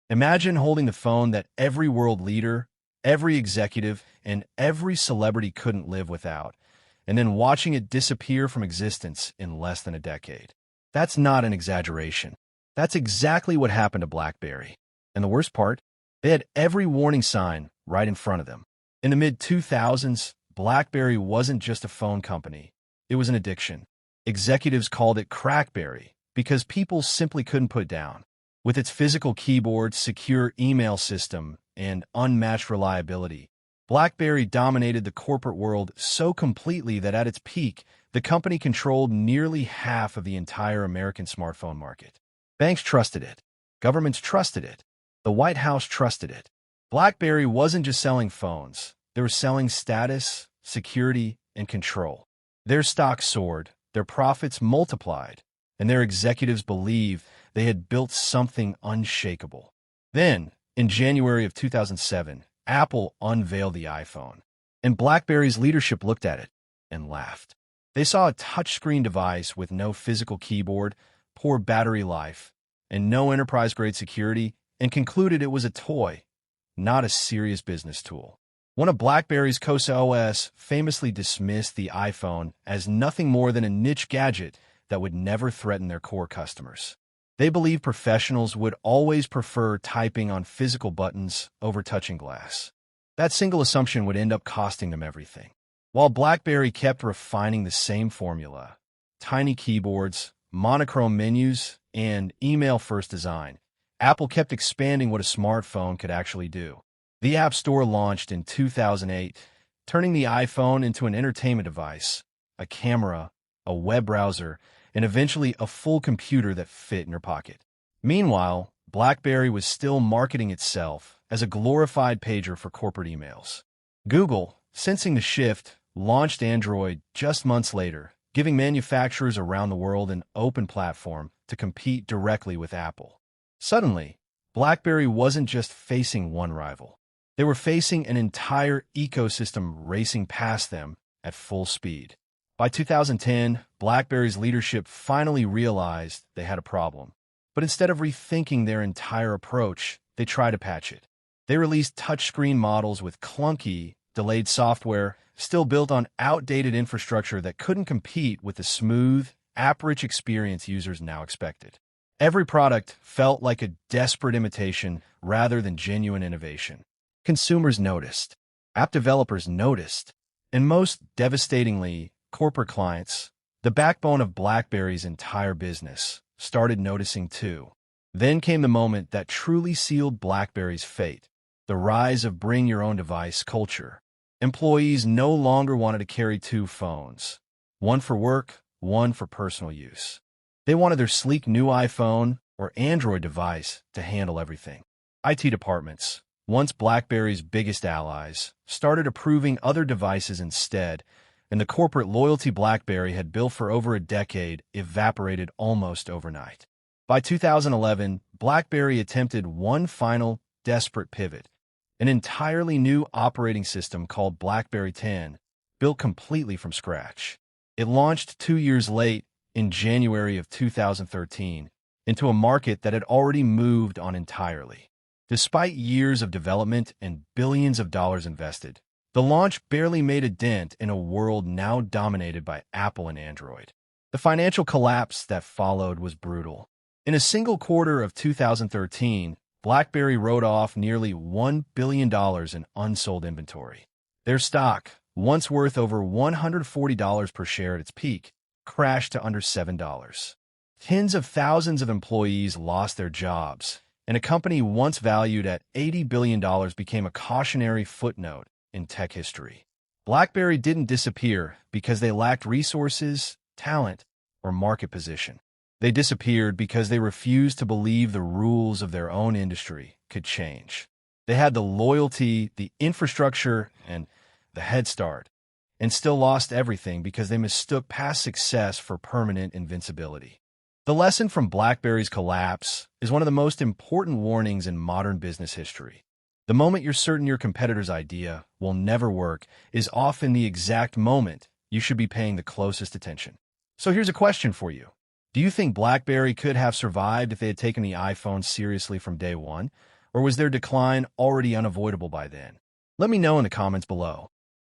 Imagine holding the phone that every world leader, every executive, and every celebrity couldn't live without, and then watching it disappear from existence in less than a decade. That's not an exaggeration. That's exactly what happened to BlackBerry. And the worst part, they had every warning sign right in front of them. In the mid-2000s, BlackBerry wasn't just a phone company. It was an addiction. Executives called it crackberry because people simply couldn't put it down. With its physical keyboard, secure email system, and unmatched reliability, BlackBerry dominated the corporate world so completely that at its peak, the company controlled nearly half of the entire American smartphone market. Banks trusted it. Governments trusted it. The White House trusted it. BlackBerry wasn't just selling phones. They were selling status, security, and control. Their stock soared, their profits multiplied, and their executives believed they had built something unshakable. Then, in January of 2007, Apple unveiled the iPhone, and BlackBerry's leadership looked at it and laughed. They saw a touchscreen device with no physical keyboard, poor battery life, and no enterprise-grade security, and concluded it was a toy, not a serious business tool. One of BlackBerry's co-CEOs famously dismissed the iPhone as nothing more than a niche gadget that would never threaten their core customers. They believed professionals would always prefer typing on physical buttons over touching glass. That single assumption would end up costing them everything. While BlackBerry kept refining the same formula, tiny keyboards, monochrome menus, and email-first design, Apple kept expanding what a smartphone could actually do. The App Store launched in 2008, turning the iPhone into an entertainment device, a camera, a web browser, and eventually a full computer that fit in your pocket. Meanwhile, BlackBerry was still marketing itself as a glorified pager for corporate emails. Google, sensing the shift, launched Android just months later, giving manufacturers around the world an open platform to compete directly with Apple. Suddenly, BlackBerry wasn't just facing one rival. They were facing an entire ecosystem racing past them at full speed. By 2010, BlackBerry's leadership finally realized they had a problem. But instead of rethinking their entire approach, they tried to patch it. They released touchscreen models with clunky, delayed software, still built on outdated infrastructure that couldn't compete with the smooth, app-rich experience users now expected. Every product felt like a desperate imitation rather than genuine innovation. Consumers noticed. App developers noticed. And most devastatingly, corporate clients, the backbone of BlackBerry's entire business, started noticing too. Then came the moment that truly sealed BlackBerry's fate, the rise of bring-your-own-device culture. Employees no longer wanted to carry two phones, one for work, one for personal use. They wanted their sleek new iPhone or Android device to handle everything. IT departments, once BlackBerry's biggest allies, started approving other devices instead, and the corporate loyalty BlackBerry had built for over a decade evaporated almost overnight. By 2011, BlackBerry attempted one final desperate pivot, an entirely new operating system called BlackBerry 10, built completely from scratch. It launched 2 years late, in January of 2013, into a market that had already moved on entirely. Despite years of development and billions of dollars invested, the launch barely made a dent in a world now dominated by Apple and Android. The financial collapse that followed was brutal. In a single quarter of 2013, BlackBerry wrote off nearly $1 billion in unsold inventory. Their stock, once worth over $140 per share at its peak, crashed to under $7. Tens of thousands of employees lost their jobs, and a company once valued at $80 billion became a cautionary footnote in tech history. BlackBerry didn't disappear because they lacked resources, talent, or market position. They disappeared because they refused to believe the rules of their own industry could change. They had the loyalty, the infrastructure, and the head start, and still lost everything because they mistook past success for permanent invincibility. The lesson from BlackBerry's collapse is one of the most important warnings in modern business history. The moment you're certain your competitor's idea will never work is often the exact moment you should be paying the closest attention. So here's a question for you. Do you think BlackBerry could have survived if they had taken the iPhone seriously from day one? Or was their decline already unavoidable by then? Let me know in the comments below.